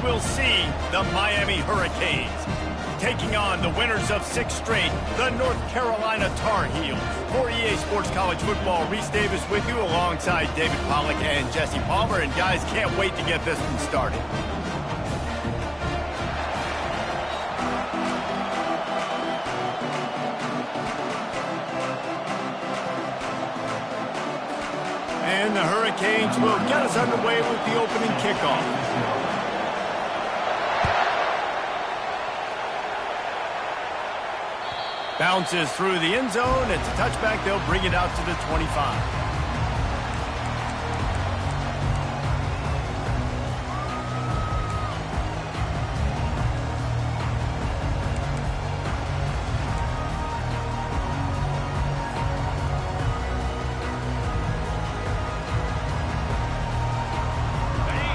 we'll see the Miami Hurricanes taking on the winners of 6 straight, the North Carolina Tar Heels. For EA Sports College Football, Reese Davis with you alongside David Pollack and Jesse Palmer. And guys, can't wait to get this one started. And the Hurricanes will get us underway with the opening kickoff. Bounces through the end zone. It's a touchback. They'll bring it out to the 25.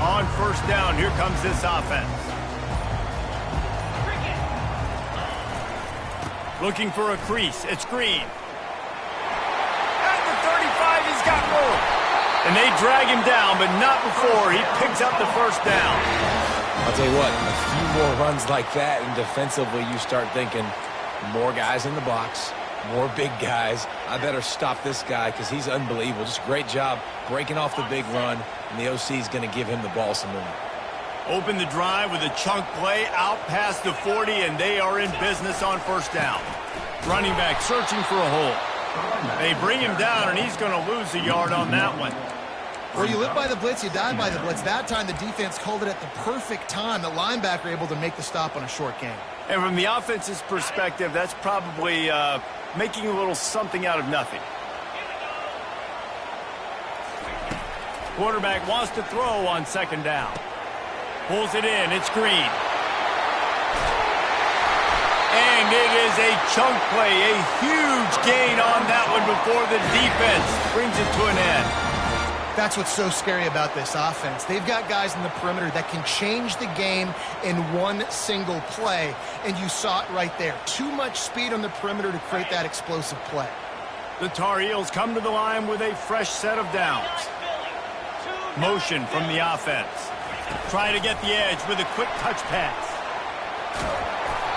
On first down, here comes this offense. Looking for a crease. It's Green. At the 35, he's got room. And they drag him down, but not before he picks up the first down. I'll tell you what, a few more runs like that, and defensively you start thinking, more guys in the box, more big guys. I better stop this guy because he's unbelievable. Just a great job breaking off the big run, and the OC is going to give him the ball some more. Open the drive with a chunk play out past the 40, and they are in business on first down. Running back searching for a hole. They bring him down, and he's going to lose a yard on that one. Well, you live by the blitz, you die by the blitz. That time the defense called it at the perfect time. The linebacker able to make the stop on a short gain. And from the offense's perspective, that's probably making a little something out of nothing. Quarterback wants to throw on second down. Pulls it in. It's Green. And it is a chunk play. A huge gain on that one before the defense brings it to an end. That's what's so scary about this offense. They've got guys in the perimeter that can change the game in one single play. And you saw it right there. Too much speed on the perimeter to create that explosive play. The Tar Heels come to the line with a fresh set of downs. Motion from the offense. Trying to get the edge with a quick touch pass.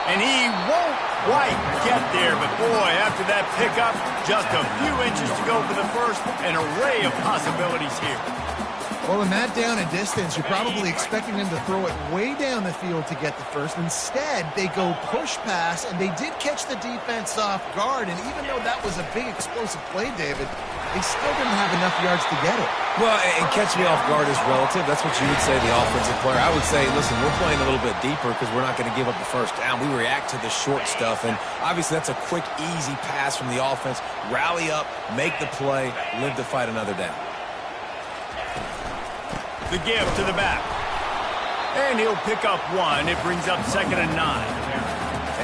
And he won't quite get there, but boy, after that pickup, just a few inches to go for the first, an array of possibilities here. Well, in that down and distance, you're probably expecting them to throw it way down the field to get the first. Instead, they go push pass, and they did catch the defense off guard, and even though that was a big explosive play, David, they still didn't have enough yards to get it. Well, and catch me off guard is relative. That's what you would say, the offensive player. I would say, listen, we're playing a little bit deeper because we're not going to give up the first down. We react to the short stuff, and obviously that's a quick, easy pass from the offense. Rally up, make the play, live to fight another down. The give to the back. And he'll pick up one. It brings up 2nd and 9.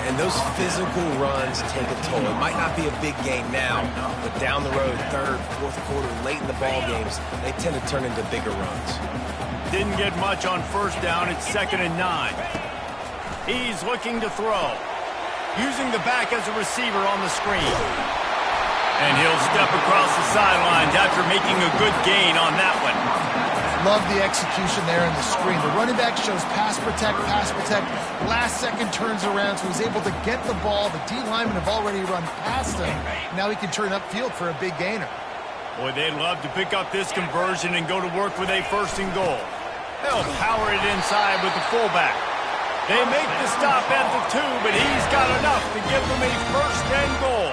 And those physical runs take a toll. It might not be a big game now, but down the road, 3rd, 4th quarter, late in the ball games, they tend to turn into bigger runs. Didn't get much on first down. It's 2nd and 9. He's looking to throw. Using the back as a receiver on the screen. And he'll step across the sidelines after making a good gain on that one. Love the execution there in the screen. The running back shows pass protect, pass protect. Last second turns around, so he's able to get the ball. The D linemen have already run past him. Now he can turn upfield for a big gainer. Boy, they'd love to pick up this conversion and go to work with a 1st and goal. They'll power it inside with the fullback. They make the stop at the 2, but he's got enough to give them a 1st and goal.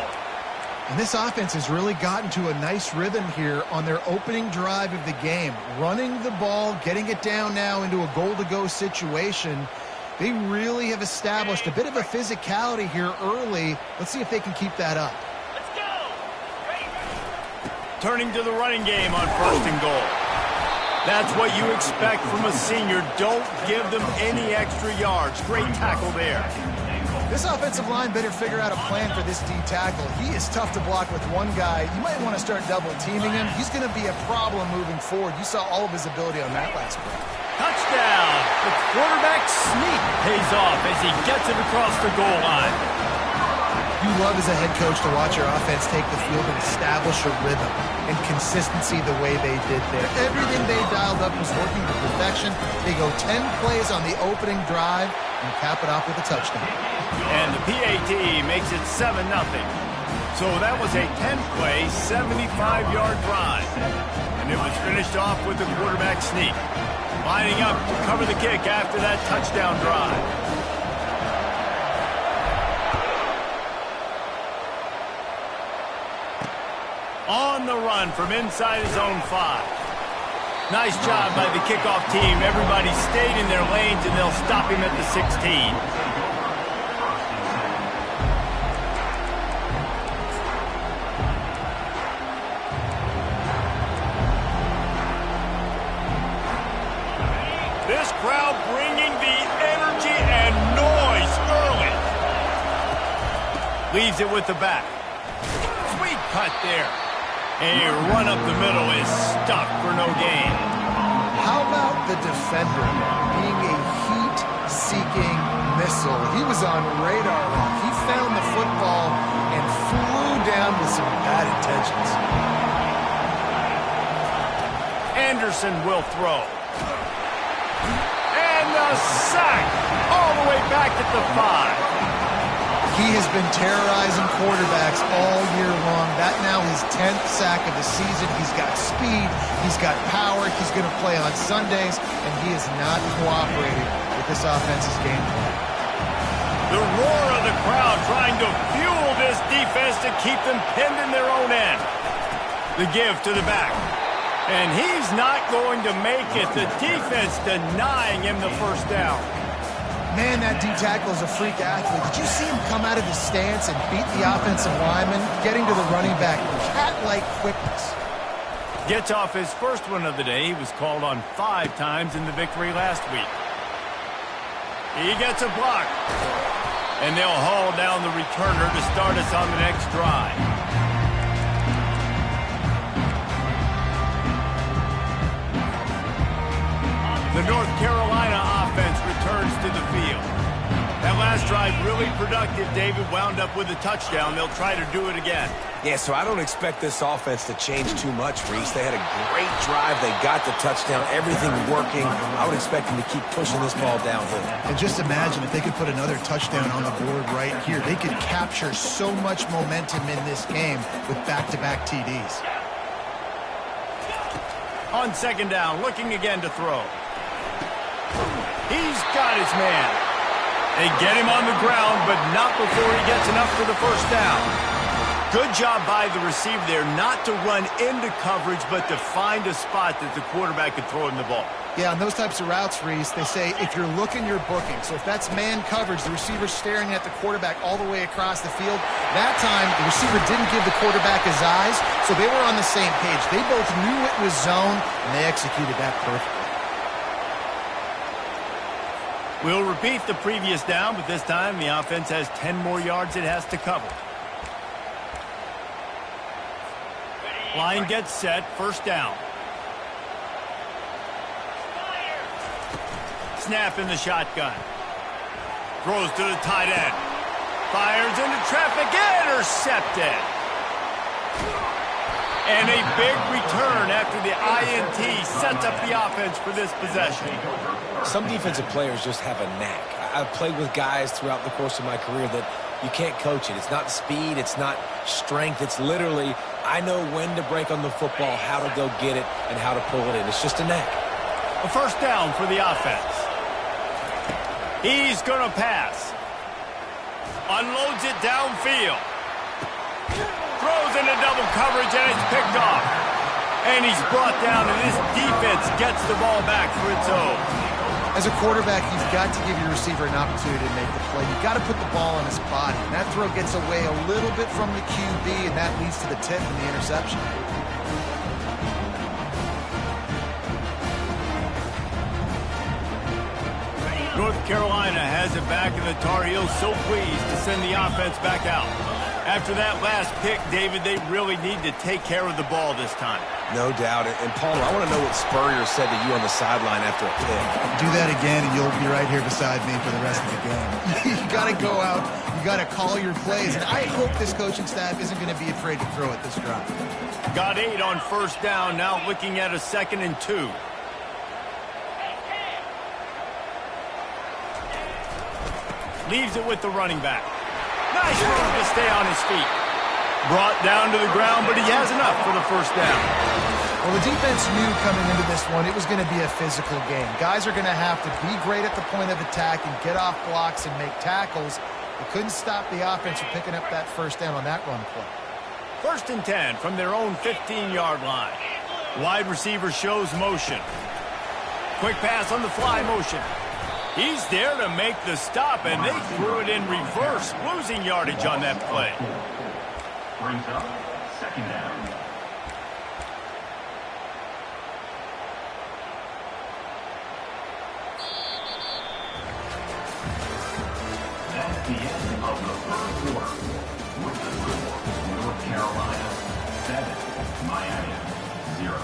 And this offense has really gotten to a nice rhythm here on their opening drive of the game. Running the ball, getting it down now into a goal-to-go situation. They really have established a bit of a physicality here early. Let's see if they can keep that up. Let's go. Turning to the running game on 1st and goal. That's what you expect from a senior. Don't give them any extra yards. Great tackle there. This offensive line better figure out a plan for this D tackle. He is tough to block with one guy. You might want to start double teaming him. He's going to be a problem moving forward. You saw all of his ability on that last play. Touchdown! The quarterback sneak pays off as he gets it across the goal line. You love as a head coach to watch your offense take the field and establish a rhythm and consistency the way they did there. Everything they dialed up was working to perfection. They go 10 plays on the opening drive and cap it off with a touchdown. And the PAT makes it 7-0. So that was a 10-play, 75-yard drive. And it was finished off with the quarterback sneak, lining up to cover the kick after that touchdown drive. On the run from inside his own 5. Nice job by the kickoff team. Everybody stayed in their lanes, and they'll stop him at the 16. This crowd bringing the energy and noise early. Leaves it with the back. Sweet cut there. A run up the middle is stuck for no gain. How about the defender being a heat-seeking missile? He was on radar lock. He found the football and flew down with some bad intentions. Anderson will throw. And the sack all the way back at the 5. He has been terrorizing quarterbacks all year long. That now his 10th sack of the season. He's got speed. He's got power. He's going to play on Sundays, and he is not cooperating with this offense's game plan. The roar of the crowd trying to fuel this defense to keep them pinned in their own end. The give to the back. And he's not going to make it. The defense denying him the first down. Man, that D-tackle is a freak athlete. Did you see him come out of his stance and beat the offensive lineman, getting to the running back with cat-like quickness? Gets off his first one of the day. He was called on 5 times in the victory last week. He gets a block. And they'll haul down the returner to start us on the next drive. The North Carolina offense returns to the field. That last drive really productive. David wound up with a touchdown. They'll try to do it again. Yeah, so I don't expect this offense to change too much, Reese. They had a great drive. They got the touchdown. Everything working. I would expect them to keep pushing this ball downhill. And just imagine if they could put another touchdown on the board right here. They could capture so much momentum in this game with back-to-back TDs. On second down, looking again to throw. He's got his man. They get him on the ground, but not before he gets enough for the first down. Good job by the receiver there not to run into coverage, but to find a spot that the quarterback could throw him the ball. Yeah, on those types of routes, Reese, they say if you're looking, you're booking. So if that's man coverage, the receiver's staring at the quarterback all the way across the field. That time, the receiver didn't give the quarterback his eyes, so they were on the same page. They both knew it was zone, and they executed that perfectly. We'll repeat the previous down, but this time the offense has 10 more yards it has to cover. Line gets set, first down. Snap in the shotgun. Throws to the tight end. Fires into traffic, intercepted. And a big return after the INT sets up the offense for this possession. Some defensive players just have a knack. I've played with guys throughout the course of my career that you can't coach it. It's not speed. It's not strength. It's literally, I know when to break on the football, how to go get it, and how to pull it in. It's just a knack. A first down for the offense. He's going to pass. Unloads it downfield. Throws into double coverage, and it's picked off. And he's brought down, and this defense gets the ball back for its own. As a quarterback, you've got to give your receiver an opportunity to make the play. You've got to put the ball on his body. And that throw gets away a little bit from the QB, and that leads to the tip and the interception. North Carolina has it back, and the Tar Heels so pleased to send the offense back out. After that last pick, David, they really need to take care of the ball this time. No doubt. And Palmer, I want to know what Spurrier said to you on the sideline after a pick. Do that again, and you'll be right here beside me for the rest of the game. You got to go out. You got to call your plays. And I hope this coaching staff isn't going to be afraid to throw it this drive. Got 8 on first down. Now looking at a 2nd and 2. Leaves it with the running back. Nice move to stay on his feet. Brought down to the ground, but he has enough for the first down. Well, the defense knew coming into this one it was going to be a physical game. Guys are going to have to be great at the point of attack and get off blocks and make tackles. They couldn't stop the offense from picking up that first down on that run play. 1st and 10 from their own 15-yard line. Wide receiver shows motion. Quick pass on the fly motion. He's there to make the stop, and they threw it in reverse, losing yardage on that play. Brings up 2nd down. That's the end of the first quarter. With the score, North Carolina 7, Miami 0.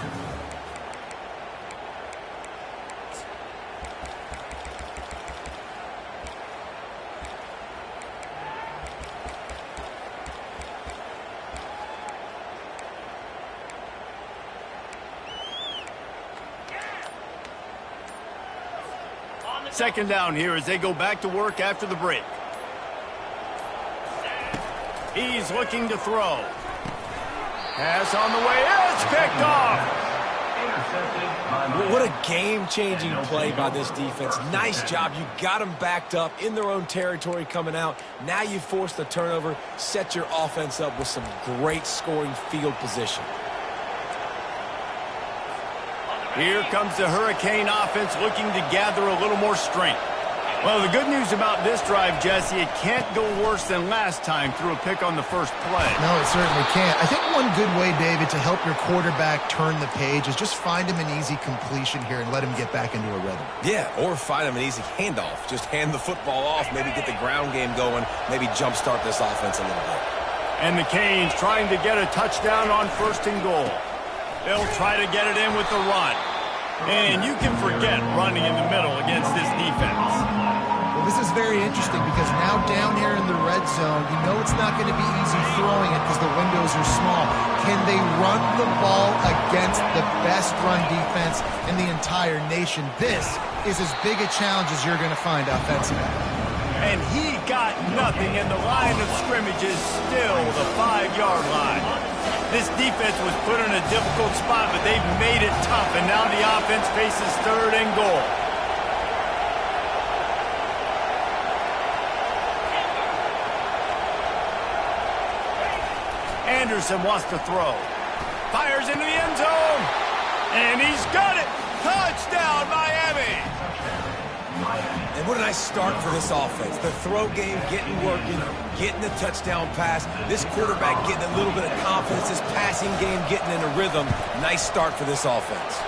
Second down here as they go back to work after the break. He's looking to throw. Pass on the way. It's picked off. What a game-changing play by this defense. Nice job. You got them backed up in their own territory coming out. Now you force the turnover, set your offense up with some great scoring field position. Here comes the Hurricane offense looking to gather a little more strength. Well, the good news about this drive, Jesse, it can't go worse than last time through a pick on the first play. No, it certainly can't. I think one good way, David, to help your quarterback turn the page is just find him an easy completion here and let him get back into a rhythm. Yeah, or find him an easy handoff. Just hand the football off, maybe get the ground game going, maybe jumpstart this offense a little bit. And the Canes trying to get a touchdown on 1st and goal. They'll try to get it in with the run. And you can forget running in the middle against this defense. Well, this is very interesting because now down here in the red zone, you know it's not going to be easy throwing it because the windows are small. Can they run the ball against the best run defense in the entire nation? This is as big a challenge as you're going to find offensively. And he got nothing, and the line of scrimmage is still the 5-yard line. This defense was put in a difficult spot, but they've made it tough, and now the offense faces 3rd and goal. Anderson wants to throw. Fires into the end zone, and he's got it. Touchdown, Miami. And what a nice start for this offense. The throw game getting working, getting the touchdown pass. This quarterback getting a little bit of confidence. This passing game getting in a rhythm. Nice start for this offense.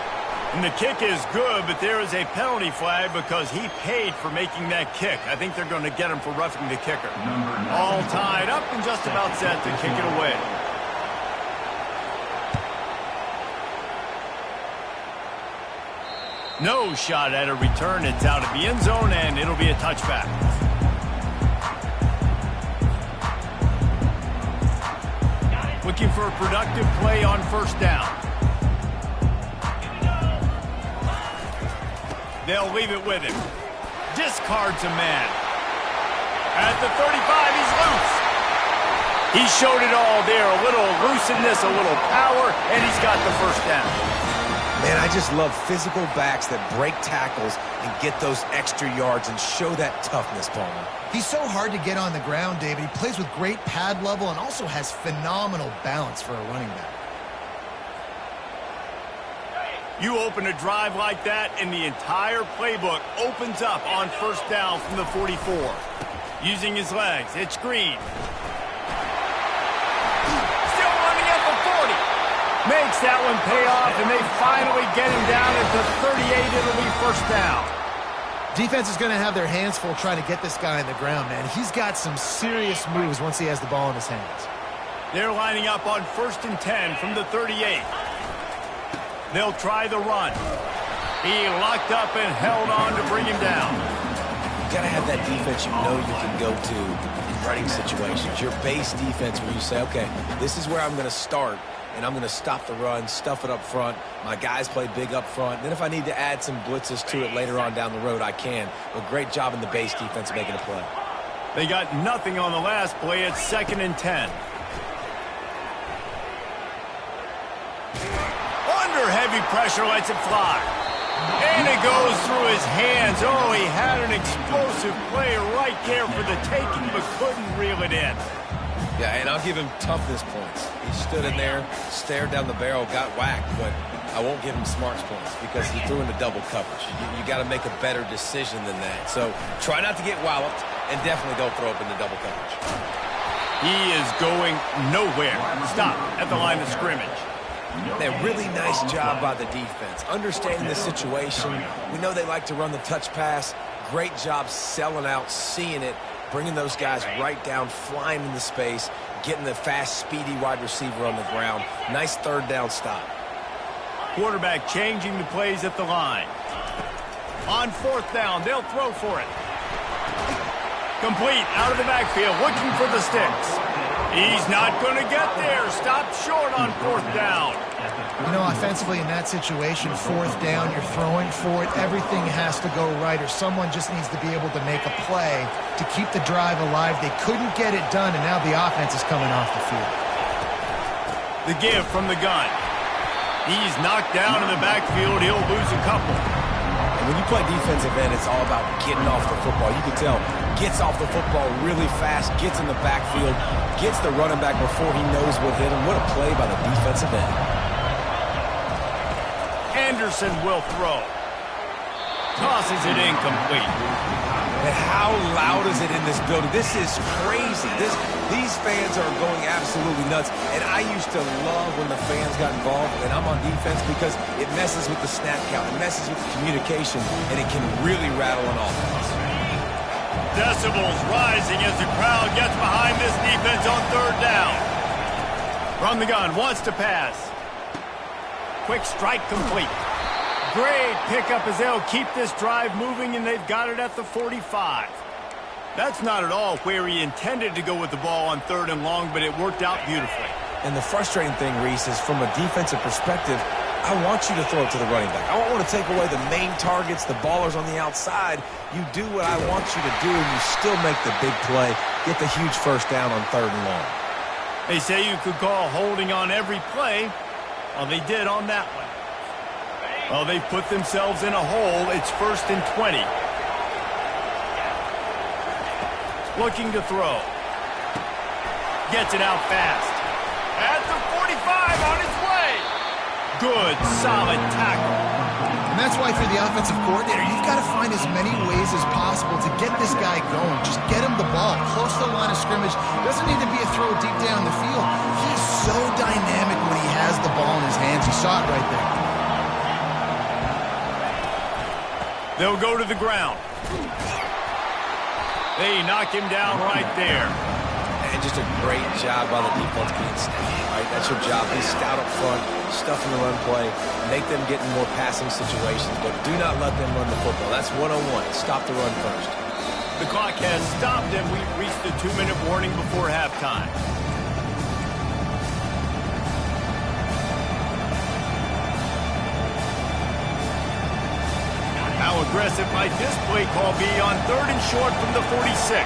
And the kick is good, but there is a penalty flag because he paid for making that kick. I think they're going to get him for roughing the kicker. All tied up and just about set to kick it away. No shot at a return. It's out of the end zone, and it'll be a touchback. Looking for a productive play on 1st down. They'll leave it with him. Discards a man. At the 35, he's loose. He showed it all there. A little elusiveness, a little power, and he's got the first down. Man, I just love physical backs that break tackles and get those extra yards and show that toughness, Palmer. He's so hard to get on the ground, David. He plays with great pad level and also has phenomenal balance for a running back. You open a drive like that, and the entire playbook opens up on 1st down from the 44. Using his legs, it's Green. Still running at the 40. Makes that one pay off, and they finally get him down at the 38. It'll be 1st down. Defense is going to have their hands full trying to get this guy on the ground, man. He's got some serious moves once he has the ball in his hands. They're lining up on 1st and 10 from the 38. They'll try the run. He locked up and held on to bring him down. You got to have that defense you know you can go to in running situations. Your base defense where you say, okay, this is where I'm going to start, and I'm going to stop the run, stuff it up front. My guys play big up front. Then if I need to add some blitzes to it later on down the road, I can. But great job in the base defense making a play. They got nothing on the last play. It's 2nd and 10. Under heavy pressure, lets it fly. And it goes through his hands. Oh, he had an explosive play right there for the taking, but couldn't reel it in. Yeah, and I'll give him toughness points. He stood in there, stared down the barrel, got whacked, but I won't give him smarts points because he threw into double coverage. You got to make a better decision than that. So try not to get walloped, and definitely don't throw up into double coverage. He is going nowhere. Stop at the line of scrimmage. A really nice job by the defense. Understanding the situation. We know they like to run the touch pass. Great job selling out, seeing it, bringing those guys right down, flying into space, getting the fast, speedy wide receiver on the ground. Nice 3rd down stop. Quarterback changing the plays at the line. On 4th down, they'll throw for it. Complete out of the backfield, looking for the sticks. He's not going to get there. Stopped short on 4th down. You know, offensively in that situation, 4th down, you're throwing for it. Everything has to go right, or someone just needs to be able to make a play to keep the drive alive. They couldn't get it done, and now the offense is coming off the field. The give from the gun. He's knocked down in the backfield. He'll lose a couple. And when you play defensive end, it's all about getting off the football. You can tell, gets off the football really fast, gets in the backfield, gets the running back before he knows what hit him. What a play by the defensive end. Anderson will throw. Tosses it incomplete. And how loud is it in this building? This is crazy. These fans are going absolutely nuts. And I used to love when the fans got involved, and I'm on defense because it messes with the snap count. It messes with the communication, and it can really rattle an offense. Decibels rising as the crowd gets behind this defense on 3rd down. From the gun, wants to pass. Quick strike complete. Great pickup as they'll keep this drive moving, and they've got it at the 45. That's not at all where he intended to go with the ball on 3rd and long, but it worked out beautifully. And the frustrating thing, Reese, is from a defensive perspective, I want you to throw it to the running back. I don't want to take away the main targets, the ballers on the outside. You do what I want you to do, and you still make the big play, get the huge 1st down on 3rd and long. They say you could call holding on every play. Well, they did on that one. Well, they've put themselves in a hole. It's 1st and 20. Looking to throw. Gets it out fast. At the 45 on its way. Good, solid tackle. And that's why for the offensive coordinator, you've got to find as many ways as possible to get this guy going. Just get him the ball close to the line of scrimmage. Doesn't need to be a throw deep down the field. He's so dynamic when he has the ball in his hands. You saw it right there. They'll go to the ground. They knock him down right there. And just a great job by the defense being stout, right? That's your job. Be stout up front, stuff in the run play, make them get in more passing situations, but do not let them run the football. That's 1-on-1. Stop the run first. The clock has stopped, and we've reached the 2-minute warning before halftime. How aggressive might this play call be on 3rd and short from the 46?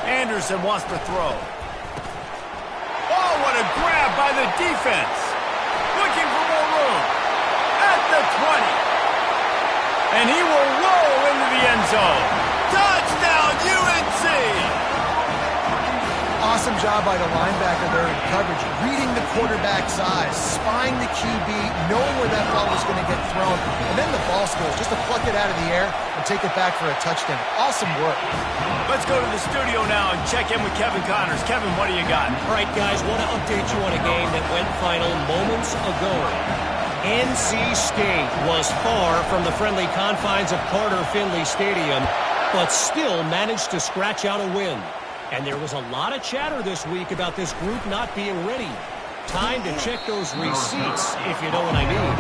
Anderson wants to throw. Oh, what a grab by the defense. Looking for more room. At the 20. And he will roll into the end zone. Touchdown, UNC! Awesome job by the linebacker there in coverage, reading the quarterback's eyes, spying the QB, knowing where that ball was going to get thrown, and then the ball skills, just to pluck it out of the air and take it back for a touchdown. Awesome work. Let's go to the studio now and check in with Kevin Connors. Kevin, what do you got? All right, guys, want to update you on a game that went final moments ago. NC State was far from the friendly confines of Carter Finley Stadium, but still managed to scratch out a win. And there was a lot of chatter this week about this group not being ready. Time to check those receipts, if you know what I mean.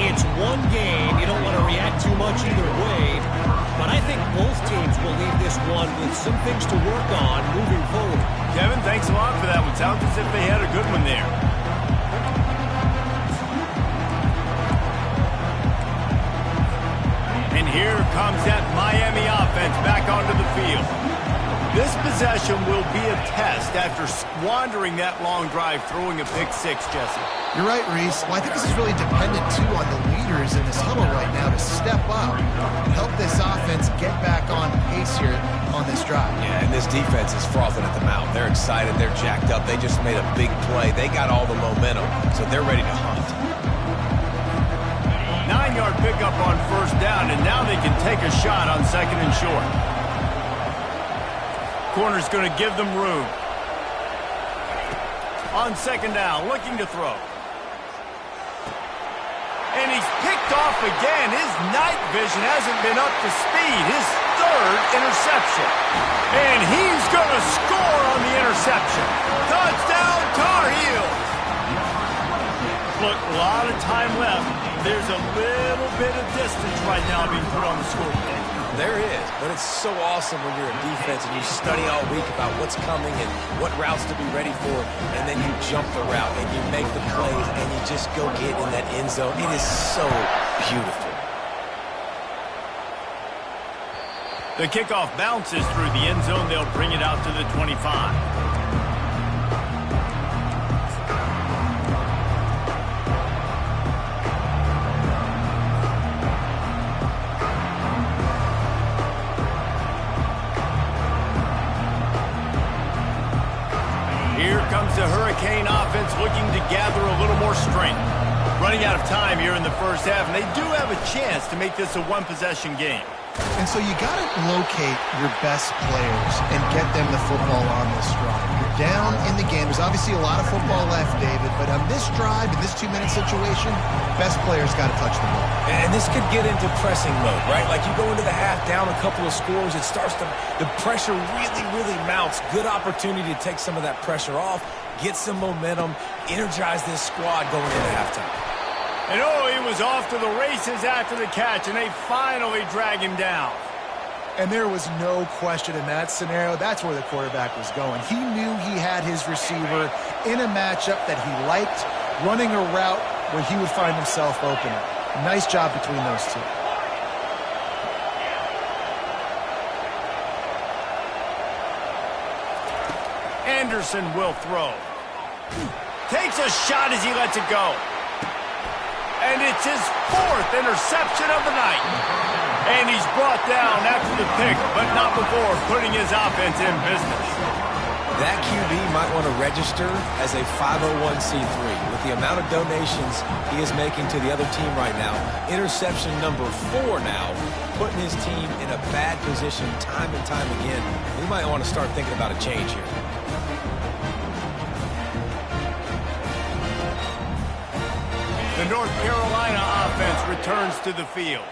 It's one game. You don't want to react too much either way, but I think both teams will leave this one with some things to work on moving forward. Kevin, thanks a lot for that one. Sounds as if they had a good one there. And here comes that Miami offense back onto the field. This possession will be a test after squandering that long drive, throwing a pick six, Jesse. You're right, Reese. Well, I think this is really dependent, too, on the leaders in this huddle right now to step up and help this offense get back on pace here on this drive. Yeah, and this defense is frothing at the mouth. They're excited. They're jacked up. They just made a big play. They got all the momentum, so they're ready to hunt. 9-yard pickup on first down, and now they can take a shot on second and short. Corner's going to give them room. On second down, looking to throw. And he's picked off again. His night vision hasn't been up to speed. His third interception. And he's going to score on the interception. Touchdown, Tar Heels. Look, a lot of time left. There's a little bit of distance right now being put on the scoreboard. There is, but it's so awesome when you're a defense and you study all week about what's coming and what routes to be ready for, and then you jump the route and you make the plays and you just go get in that end zone. It is so beautiful. The kickoff bounces through the end zone. They'll bring it out to the 25. The Hurricane offense looking to gather a little more strength. Running out of time here in the first half, and they do have a chance to make this a one-possession game. And so you got to locate your best players and get them the football on this drive. You're down in the game. There's obviously a lot of football left, David, but on this drive, in this 2-minute situation, best players got to touch the ball. And this could get into pressing mode, right? Like you go into the half down a couple of scores, it starts to, the pressure really mounts. Good opportunity to take some of that pressure off, get some momentum, energize this squad going into halftime. And oh, he was off to the races after the catch, and they finally drag him down. And there was no question in that scenario. That's where the quarterback was going. He knew he had his receiver in a matchup that he liked, running a route where he would find himself open. Nice job between those two. Anderson will throw. Takes a shot as he lets it go. And it's his fourth interception of the night. And he's brought down after the pick, but not before putting his offense in business. That QB might want to register as a 501c3. With the amount of donations he is making to the other team right now, interception number 4 now, putting his team in a bad position time and time again. We might want to start thinking about a change here. The North Carolina offense returns to the field.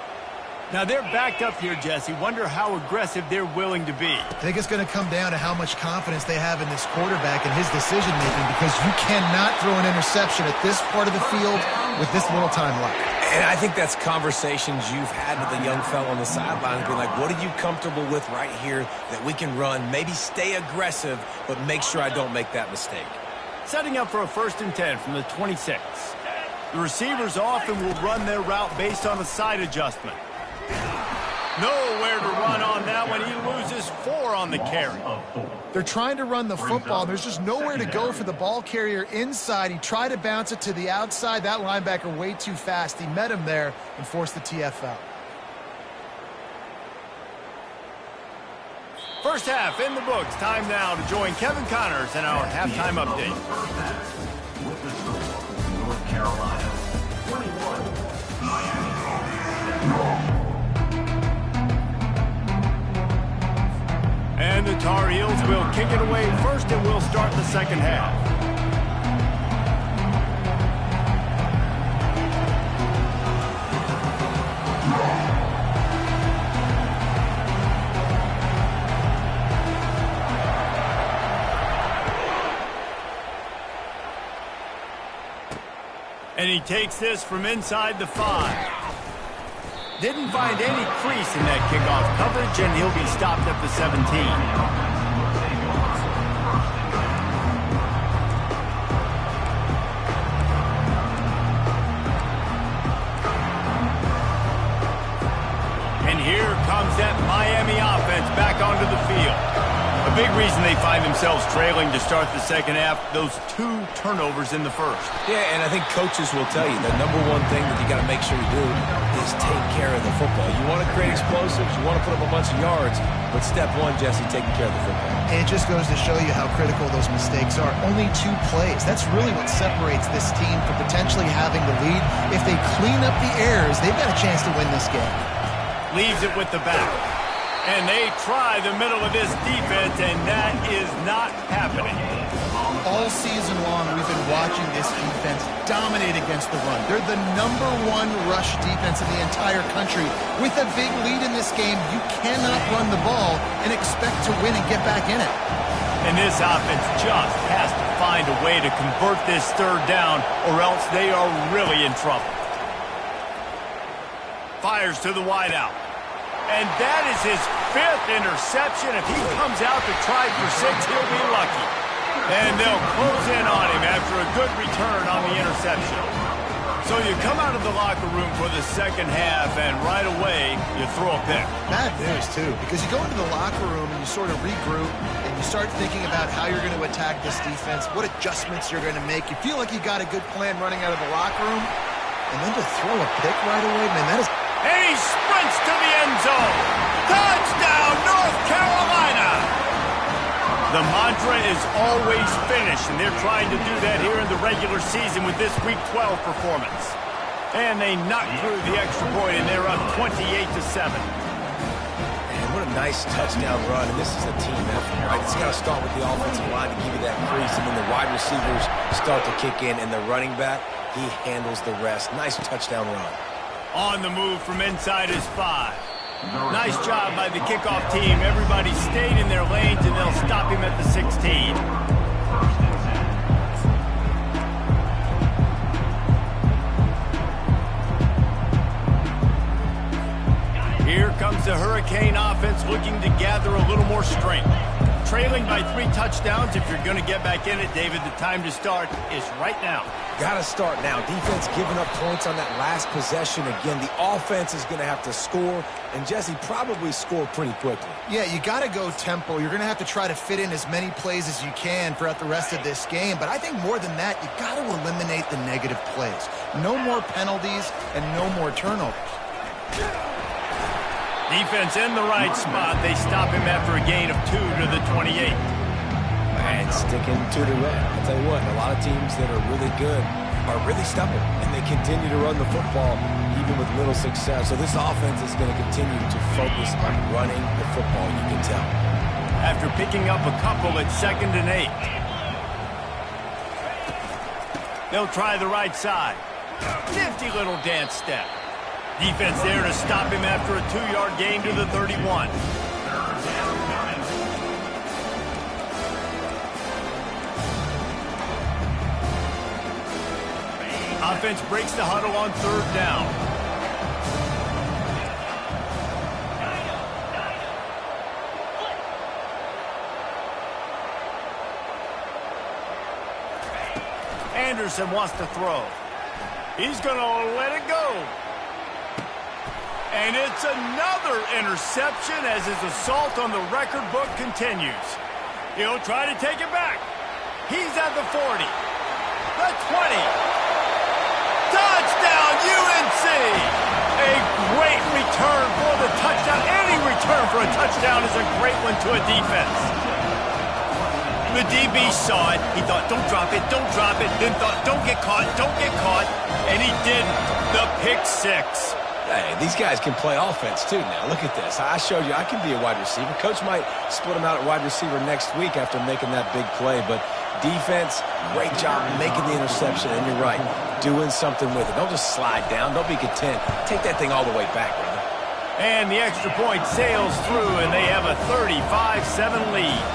Now they're backed up here, Jesse. Wonder how aggressive they're willing to be. I think it's going to come down to how much confidence they have in this quarterback and his decision-making, because you cannot throw an interception at this part of the field with this little time left. And I think that's conversations you've had with the young fellow on the sideline, being like, what are you comfortable with right here that we can run? Maybe stay aggressive, but make sure I don't make that mistake. Setting up for a 1st and 10 from the 26. The receivers often will run their route based on a side adjustment. Nowhere to run on that one. He loses 4 on the carry. They're trying to run the football. There's just nowhere to go for the ball carrier inside. He tried to bounce it to the outside. That linebacker way too fast. He met him there and forced the TFL. First half in the books. Time now to join Kevin Connors in our halftime update. With the score, North Carolina 21, Miami 7. And the Tar Heels will kick it away first, and we'll start the second half. And he takes this from inside the 5. Didn't find any crease in that kickoff coverage, and he'll be stopped at the 17. And here comes that Miami offense back onto the field. A big reason they find themselves trailing to start the second half, those 2 turnovers in the first. Yeah, and I think coaches will tell you the number one thing that you got to make sure you do is take care of the football. You want to create explosives, you want to put up a bunch of yards, but step one, Jesse, taking care of the football. And it just goes to show you how critical those mistakes are. Only 2 plays. That's really what separates this team from potentially having the lead. If they clean up the errors, they've got a chance to win this game. Leaves it with the back. And they try the middle of this defense, and that is not happening. All season long, we've been watching this defense dominate against the run. They're the number 1 rush defense in the entire country. With a big lead in this game, you cannot run the ball and expect to win and get back in it. And this offense just has to find a way to convert this 3rd down, or else they are really in trouble. Fires to the wideout. And that is his 5th interception. If he comes out to try for 6, he'll be lucky. And they'll close in on him after a good return on the interception. So you come out of the locker room for the second half, and right away, you throw a pick. Bad news, too, because you go into the locker room and you sort of regroup, and you start thinking about how you're going to attack this defense, what adjustments you're going to make. You feel like you got a good plan running out of the locker room, and then to throw a pick right away, man, that is... And he sprints to the end zone. Touchdown, North Carolina! The mantra is always finish, and they're trying to do that here in the regular season with this Week 12 performance. And they knock through the extra point, and they're up 28-7. And what a nice touchdown run, and this is a team effort, right? It's got to start with the offensive line to give you that crease, and then the wide receivers start to kick in, and the running back, he handles the rest. Nice touchdown run. On the move from inside his 5. Nice job by the kickoff team. Everybody stayed in their lanes, and they'll stop him at the 16. Here comes the Hurricane offense looking to gather a little more strength. Trailing by 3 touchdowns. If you're going to get back in it, David, the time to start is right now. Got to start now. Defense giving up points on that last possession. Again, the offense is going to have to score, and Jesse probably score pretty quickly. Yeah, you got to go tempo. You're going to have to try to fit in as many plays as you can throughout the rest of this game. But I think more than that, you got to eliminate the negative plays. No more penalties and no more turnovers. Defense in the right spot. They stop him after a gain of 2 to the 28. And sticking to the run. I'll tell you what, a lot of teams that are really good are really stubborn, and they continue to run the football even with little success. So this offense is going to continue to focus on running the football, you can tell. After picking up a couple at 2nd and 8. They'll try the right side. Nifty little dance step. Defense there to stop him after a 2-yard gain to the 31. Offense breaks the huddle on 3rd down. Anderson wants to throw. He's going to let it go. And it's another interception as his assault on the record book continues. He'll try to take it back. He's at the 40. The 20. Touchdown, UNC! A great return for the touchdown. Any return for a touchdown is a great one to a defense. The DB saw it. He thought, don't drop it, don't drop it. Then thought, don't get caught, don't get caught. And he didn't. The pick 6. Hey, these guys can play offense, too, now. Look at this. I showed you I can be a wide receiver. Coach might split him out at wide receiver next week after making that big play, but defense, great job making the interception, and you're right, doing something with it. Don't just slide down. Don't be content. Take that thing all the way back, brother. And the extra point sails through, and they have a 35-7 lead.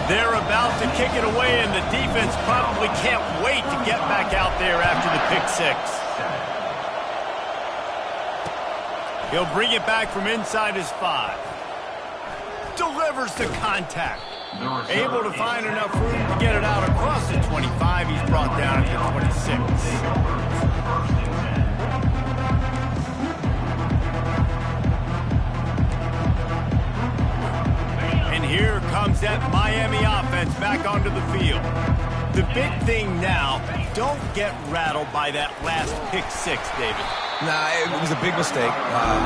They're about to kick it away, and the defense probably can't wait to get back out there after the pick six. He'll bring it back from inside his 5. Delivers the contact. Able to find enough room to get it out across the 25. He's brought down at the 26. And here comes that Miami offense back onto the field. The big thing now, don't get rattled by that last pick six, David. Nah, it was a big mistake.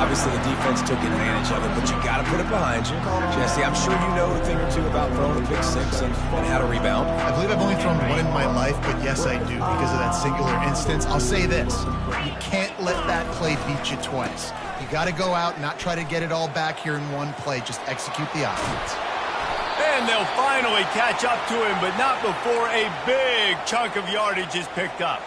Obviously, the defense took advantage of it, but you got to put it behind you. Jesse, I'm sure you know a thing or two about throwing a pick six and how to rebound. I believe I've only thrown one in my life, but yes, I do because of that singular instance. I'll say this. You can't let that play beat you twice. You got to go out and not try to get it all back here in one play. Just execute the offense. And they'll finally catch up to him, but not before a big chunk of yardage is picked up.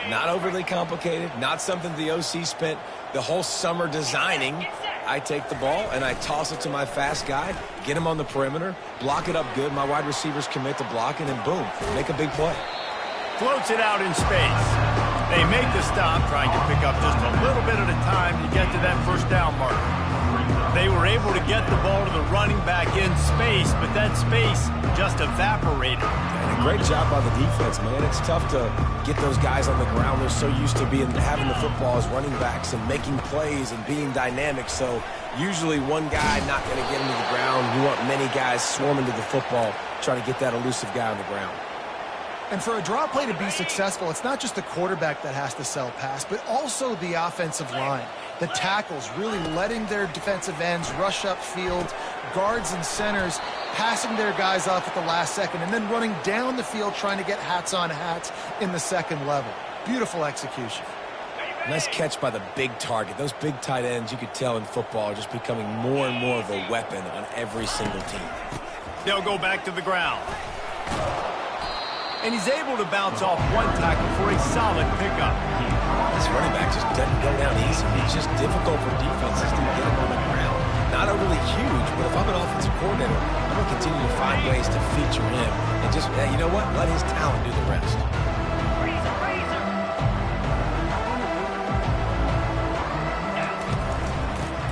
Not overly complicated, not something the OC spent the whole summer designing. I take the ball and I toss it to my fast guy, get him on the perimeter, block it up good. My wide receivers commit to blocking, and boom, make a big play. Floats it out in space. They make the stop, trying to pick up just a little bit at a time to get to that first down marker. They were able to get the ball to the running back in space, but that space just evaporated. And a great job by the defense, man. It's tough to get those guys on the ground. They're so used to having the football as running backs and making plays and being dynamic. So usually one guy not going to get him to the ground. You want many guys swarming to the football, trying to get that elusive guy on the ground. And for a draw play to be successful, it's not just the quarterback that has to sell pass, but also the offensive line. The tackles really letting their defensive ends rush upfield, guards and centers passing their guys off at the last second, and then running down the field trying to get hats on hats in the second level. Beautiful execution. Nice catch by the big target. Those big tight ends, you could tell in football, are just becoming more and more of a weapon on every single team. They'll go back to the ground. And he's able to bounce off one tackle for a solid pickup. This running back just doesn't go down easy. It's just difficult for defenses to get him on the ground. Not overly huge, but if I'm an offensive coordinator, I'm going to continue to find ways to feature him. And just, you know what? Let his talent do the rest.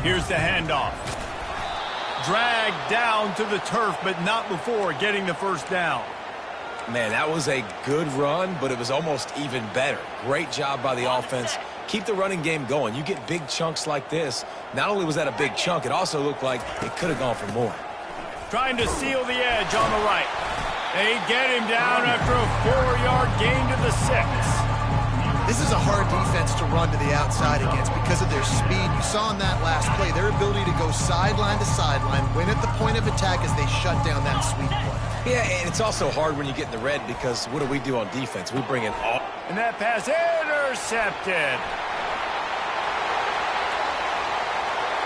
Here's the handoff. Dragged down to the turf, but not before getting the first down. Man, that was a good run, but it was almost even better. Great job by the offense. Keep the running game going. You get big chunks like this. Not only was that a big chunk, it also looked like it could have gone for more. Trying to seal the edge on the right. They get him down after a 4-yard gain to the 6. This is a hard defense to run to the outside against because of their speed. You saw in that last play their ability to go sideline to sideline, win at the point of attack as they shut down that sweep play. Yeah, and it's also hard when you get in the red because what do we do on defense? We bring in all... And that pass intercepted.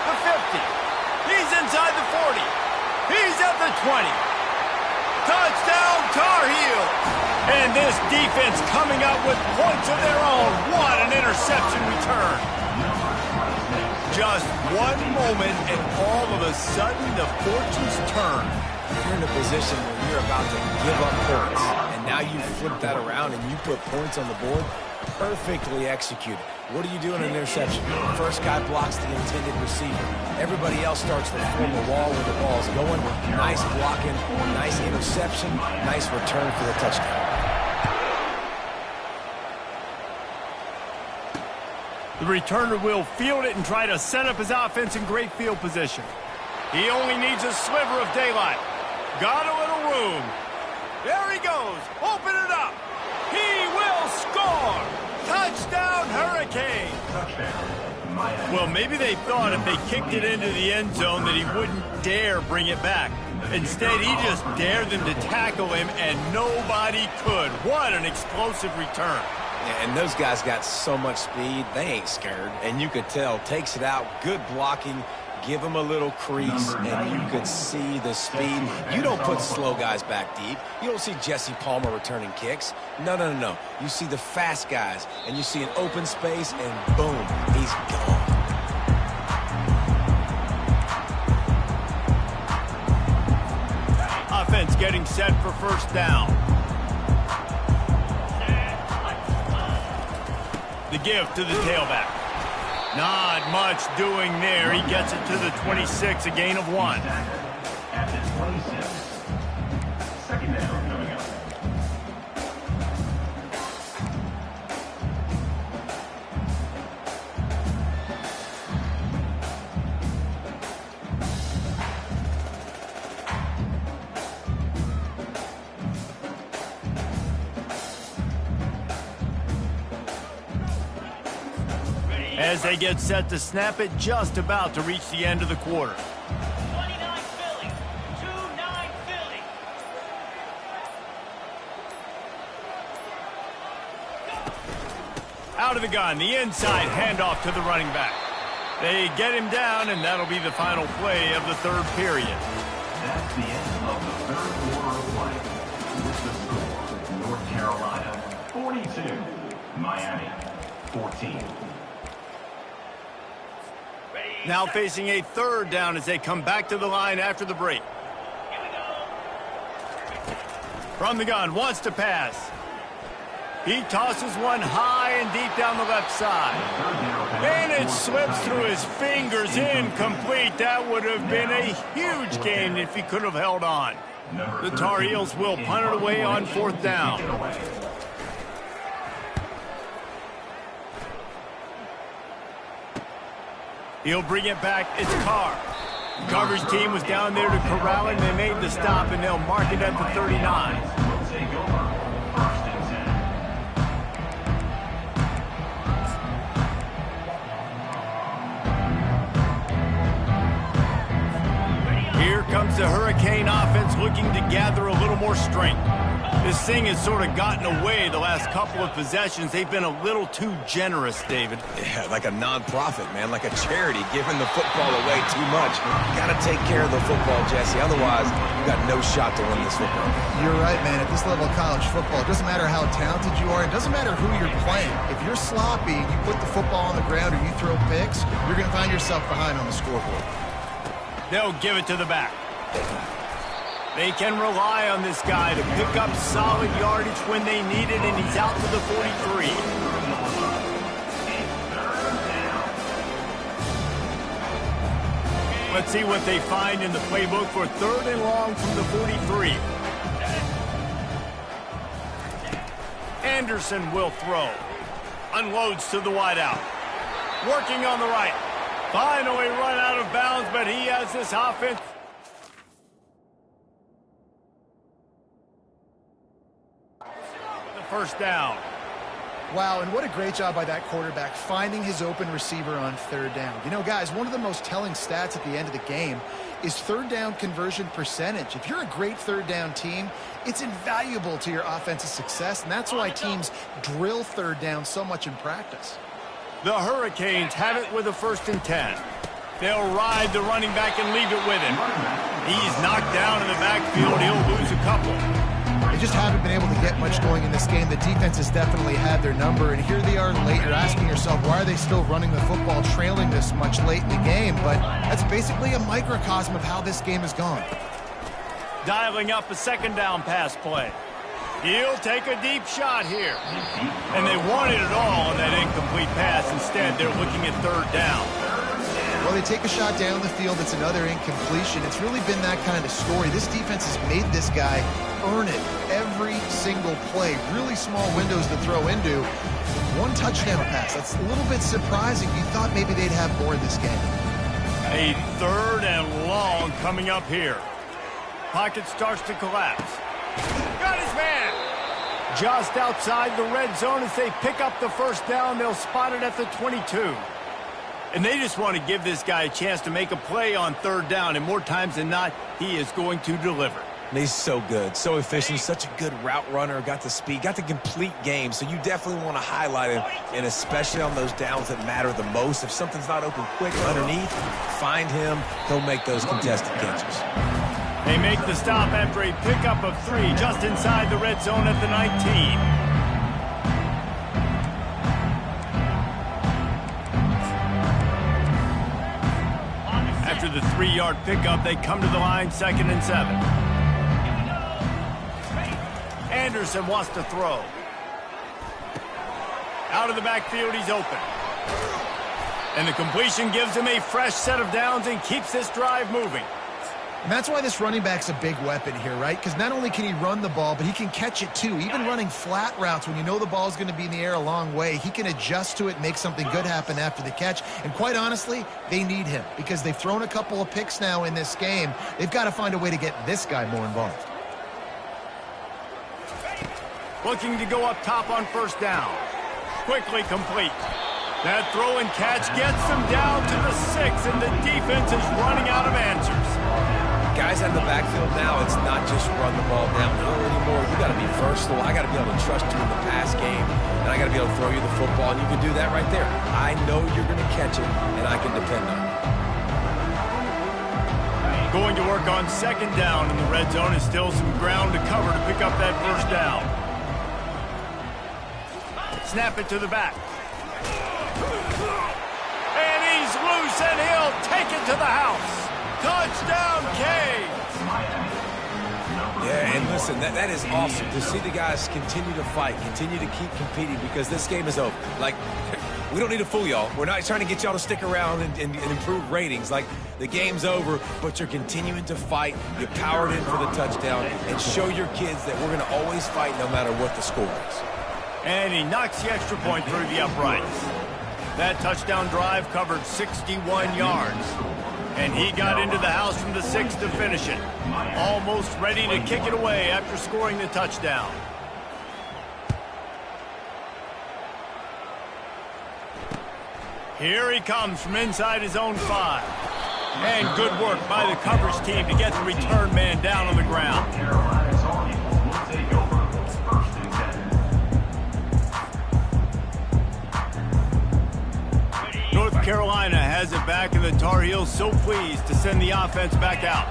The 50. He's inside the 40. He's at the 20. Touchdown, Tar Heels. And this defense coming up with points of their own. What an interception return. Just one moment, and all of a sudden, the fortunes turn. You're in a position where you're about to give up points, and now you flip that around and you put points on the board. Perfectly executed. What do you do in an interception? First guy blocks the intended receiver. Everybody else starts to form a wall where the ball's going. Nice blocking, nice interception, nice return for the touchdown. The returner will field it and try to set up his offense in great field position. He only needs a sliver of daylight. Got a little room. There he goes. Open it up. He will score. Touchdown, Hurricane. Well, maybe they thought if they kicked it into the end zone that he wouldn't dare bring it back. Instead, he just dared them to tackle him, and nobody could. What an explosive return. And those guys got so much speed, they ain't scared. And you could tell, takes it out, good blocking, give him a little crease, and you could see the speed. You don't put slow guys back deep. You don't see Jesse Palmer returning kicks. No. You see the fast guys, and you see an open space, and boom, he's gone. Offense getting set for first down. The give to the tailback. Not much doing there. He gets it to the 26, a gain of 1. At the 26. Second down coming up. As they get set to snap it, just about to reach the end of the quarter. 29 Philly. 2-9 Philly. Out of the gun, the inside handoff to the running back. They get him down, and that'll be the final play of the third period. That's the end of the third quarter of play. With the score, North Carolina 42, Miami 14. Now facing a third down as they come back to the line after the break. From the gun, wants to pass. He tosses one high and deep down the left side. And it slips through his fingers, incomplete. That would have been a huge gain if he could have held on. The Tar Heels will punt it away on fourth down. He'll bring it back. It's Carr. Coverage team was down there to corral him. They made the stop, and they'll mark it at the 39. Here comes the Hurricane offense looking to gather a little more strength. This thing has sort of gotten away the last couple of possessions. They've been a little too generous, David. Yeah, like a non-profit, man, like a charity, giving the football away too much. You got to take care of the football, Jesse. Otherwise, you got no shot to win this football. You're right, man. At this level of college football, it doesn't matter how talented you are. It doesn't matter who you're playing. If you're sloppy, you put the football on the ground or you throw picks, you're going to find yourself behind on the scoreboard. They'll give it to the back. They can rely on this guy to pick up solid yardage when they need it, and he's out to the 43. Let's see what they find in the playbook for third and long from the 43. Anderson will throw. Unloads to the wideout. Working on the right. Finally run out of bounds, but he has this offense. The first down. Wow, and what a great job by that quarterback finding his open receiver on third down. You know, guys, one of the most telling stats at the end of the game is third down conversion percentage. If you're a great third down team, it's invaluable to your offensive success, and that's why teams drill third down so much in practice. The Hurricanes have it with a 1st and 10. They'll ride the running back and leave it with him. He's knocked down in the backfield. He'll lose a couple. They just haven't been able to get much going in this game. The defense has definitely had their number, and here they are late. You're asking yourself, why are they still running the football, trailing this much late in the game? But that's basically a microcosm of how this game has gone. Dialing up a 2nd down pass play. He'll take a deep shot here. And they wanted it all on that incomplete pass. Instead, they're looking at 3rd down. Well, they take a shot down the field. It's another incompletion. It's really been that kind of story. This defense has made this guy earn it every single play. Really small windows to throw into. One touchdown pass. That's a little bit surprising. You thought maybe they'd have more in this game. A 3rd and long coming up here. Pocket starts to collapse. Got his man. Just outside the red zone as they pick up the 1st down. They'll spot it at the 22. And they just want to give this guy a chance to make a play on 3rd down. And more times than not, he is going to deliver. And he's so good, so efficient, such a good route runner, got the speed, got the complete game. So you definitely want to highlight him, and especially on those downs that matter the most. If something's not open quick underneath, find him. He'll make those contested catches. They make the stop after a pickup of 3 just inside the red zone at the 19. After the 3-yard pickup, they come to the line 2nd and 7. Anderson wants to throw. Out of the backfield, he's open. And the completion gives him a fresh set of downs and keeps this drive moving. And that's why this running back's a big weapon here, right? Because not only can he run the ball, but he can catch it too. Even running flat routes when you know the ball's going to be in the air a long way, he can adjust to it, make something good happen after the catch. And quite honestly, they need him because they've thrown a couple of picks now in this game. They've got to find a way to get this guy more involved. Looking to go up top on first down. Quickly complete. That throw and catch gets them down to the 6, and the defense is running out of answers. Guys out in the backfield now, it's not just run the ball downhill anymore. You got to be versatile. I got to be able to trust you in the pass game, and I got to be able to throw you the football, and you can do that right there. I know you're going to catch it, and I can depend on you. Going to work on second down in the red zone is still some ground to cover to pick up that first down. Snap it to the back. And he's loose, and he'll take it to the house. Touchdown, Canes! Yeah, and listen, that is awesome to see the guys continue to fight, continue to keep competing because this game is over. Like, we don't need to fool y'all. We're not trying to get y'all to stick around and improve ratings. Like, the game's over, but you're continuing to fight. You powered in for the touchdown and show your kids that we're going to always fight no matter what the score is. And he knocks the extra point through the uprights. That touchdown drive covered 61 yards. And he got into the house from the 6 to finish it. Almost ready to kick it away after scoring the touchdown. Here he comes from inside his own 5. And good work by the coverage team to get the return man down on the ground. Carolina's All Eagles will take over. First and 10. North Carolina has it back, and the Tar Heels so pleased to send the offense back out.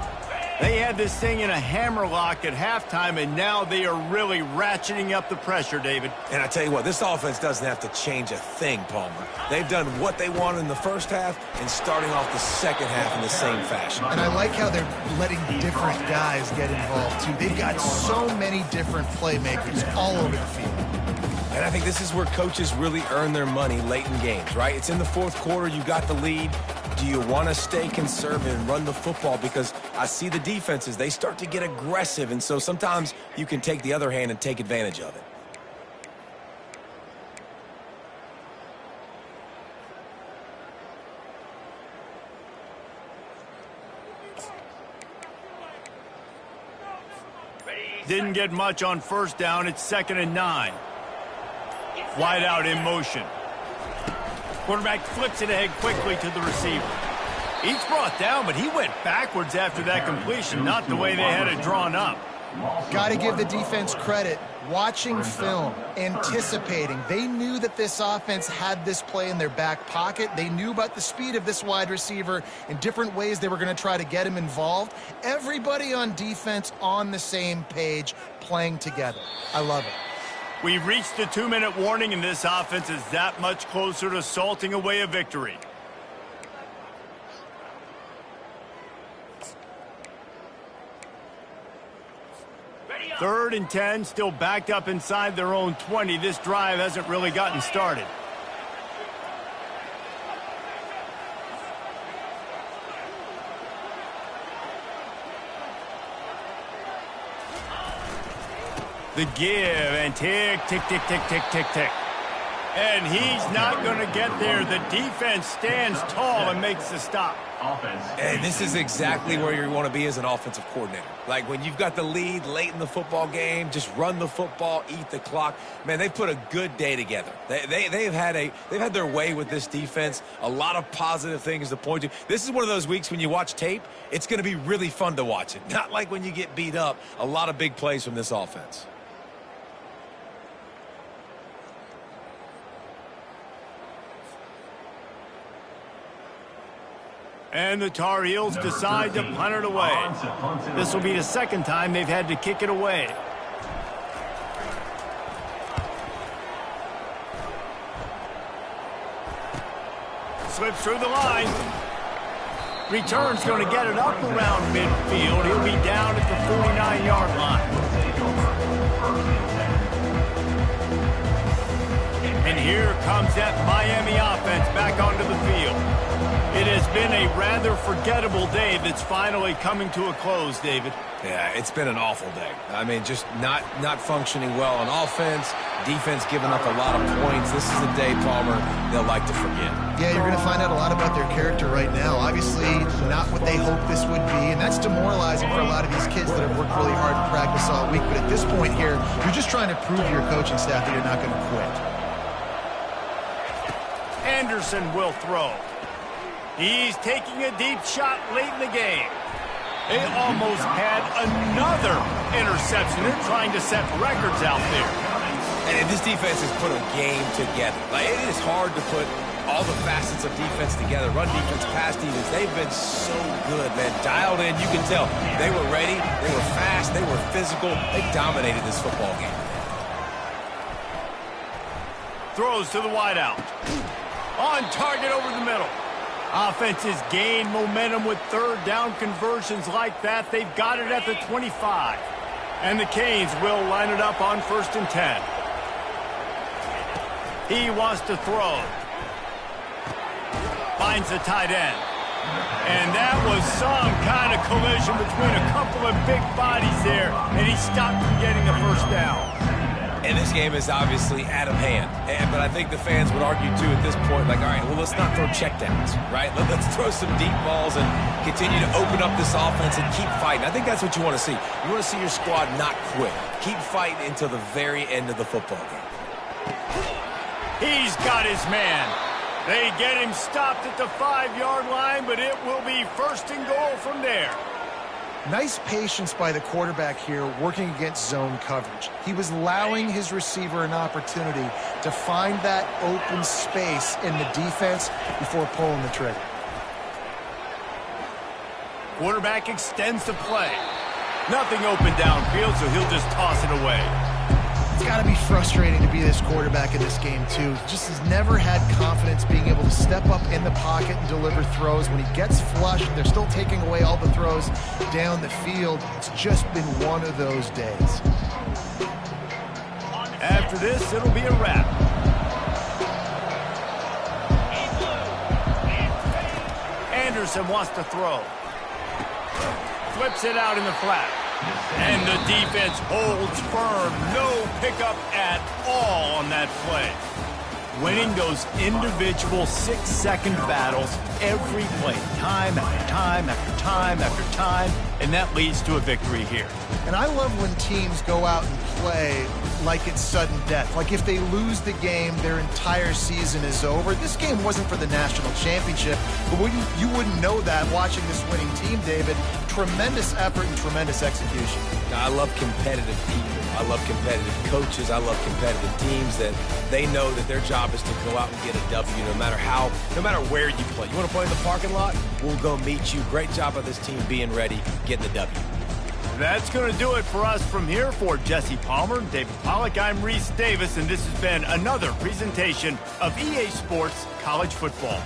They had this thing in a hammerlock at halftime, and now they are really ratcheting up the pressure, David. And I tell you what, this offense doesn't have to change a thing, Palmer. They've done what they wanted in the first half and starting off the second half in the same fashion. And I like how they're letting different guys get involved, too. They've got so many different playmakers all over the field. And I think this is where coaches really earn their money late in games, right? It's in the fourth quarter. You got the lead. Do you want to stay conservative and run the football? Because I see the defenses, they start to get aggressive, and so sometimes you can take the other hand and take advantage of it. Didn't get much on first down. It's 2nd and 9. Wide out in motion. Quarterback flips it ahead quickly to the receiver. He's brought down, but he went backwards after that completion, not the way they had it drawn up. Got to give the defense credit. Watching film, anticipating. They knew that this offense had this play in their back pocket. They knew about the speed of this wide receiver and different ways they were going to try to get him involved. Everybody on defense on the same page, playing together. I love it. We've reached the 2-minute warning, and this offense is that much closer to salting away a victory. Third and 10, still backed up inside their own 20. This drive hasn't really gotten started. The give, and tick, tick, tick, tick, tick, tick, tick. And he's not going to get there. The defense stands tall and makes the stop. And this is exactly where you want to be as an offensive coordinator. Like when you've got the lead late in the football game, just run the football, eat the clock. Man, they've put a good day together. They've had their way with this defense. A lot of positive things to point to. This is one of those weeks when you watch tape, it's going to be really fun to watch it. Not like when you get beat up. A lot of big plays from this offense. And the Tar Heels decide to punt it away. This will be the second time they've had to kick it away. Slips through the line. Return's going to get it up around midfield. He'll be down at the 49-yard line. Gilbert, first and 10. And here comes that Miami offense back onto the field. It has been a rather forgettable day that's finally coming to a close, David. Yeah, it's been an awful day. I mean, just not functioning well on offense, defense giving up a lot of points. This is a day, Palmer, they'll like to forget. Yeah, you're going to find out a lot about their character right now. Obviously, not what they hoped this would be, and that's demoralizing for a lot of these kids that have worked really hard in practice all week. But at this point here, you're just trying to prove to your coaching staff that you're not going to quit. Anderson will throw. He's taking a deep shot late in the game. They almost had another interception. They're trying to set records out there. And this defense has put a game together. Like, it is hard to put all the facets of defense together. Run defense, pass defense. They've been so good, man. Dialed in, you can tell. They were ready. They were fast. They were physical. They dominated this football game. Throws to the wideout. On target over the middle. Offenses gain momentum with third down conversions like that. They've got it at the 25. And the Canes will line it up on 1st and 10. He wants to throw. Finds the tight end. And that was some kind of collision between a couple of big bodies there, and he stopped from getting the first down. And this game is obviously out of hand. But I think the fans would argue, too, at this point, like, all right, well, let's not throw checkdowns, right? Let's throw some deep balls and continue to open up this offense and keep fighting. I think that's what you want to see. You want to see your squad not quit. Keep fighting until the very end of the football game. He's got his man. They get him stopped at the 5-yard line, but it will be 1st and goal from there. Nice patience by the quarterback here working against zone coverage. He was allowing his receiver an opportunity to find that open space in the defense before pulling the trigger. Quarterback extends the play. Nothing open downfield, so he'll just toss it away. It's got to be frustrating to be this quarterback in this game, too. He just has never had confidence being able to step up in the pocket and deliver throws. When he gets flushed, they're still taking away all the throws down the field. It's just been one of those days. After this, it'll be a wrap. Anderson wants to throw. Flips it out in the flat. And the defense holds firm. No pickup at all on that play. Winning those individual 6-second battles every play, time after time after time after time, and that leads to a victory here. And I love when teams go out and play like it's sudden death. Like if they lose the game, their entire season is over. This game wasn't for the national championship, but you wouldn't know that watching this winning team, David. Tremendous effort and tremendous execution. Now, I love competitive people. I love competitive coaches. I love competitive teams that they know that their job is to go out and get a W no matter where you play. You want to play in the parking lot? We'll go meet you. Great job of this team being ready, getting the W. That's going to do it for us from here. For Jesse Palmer, David Pollack, I'm Reese Davis, and this has been another presentation of EA Sports College Football.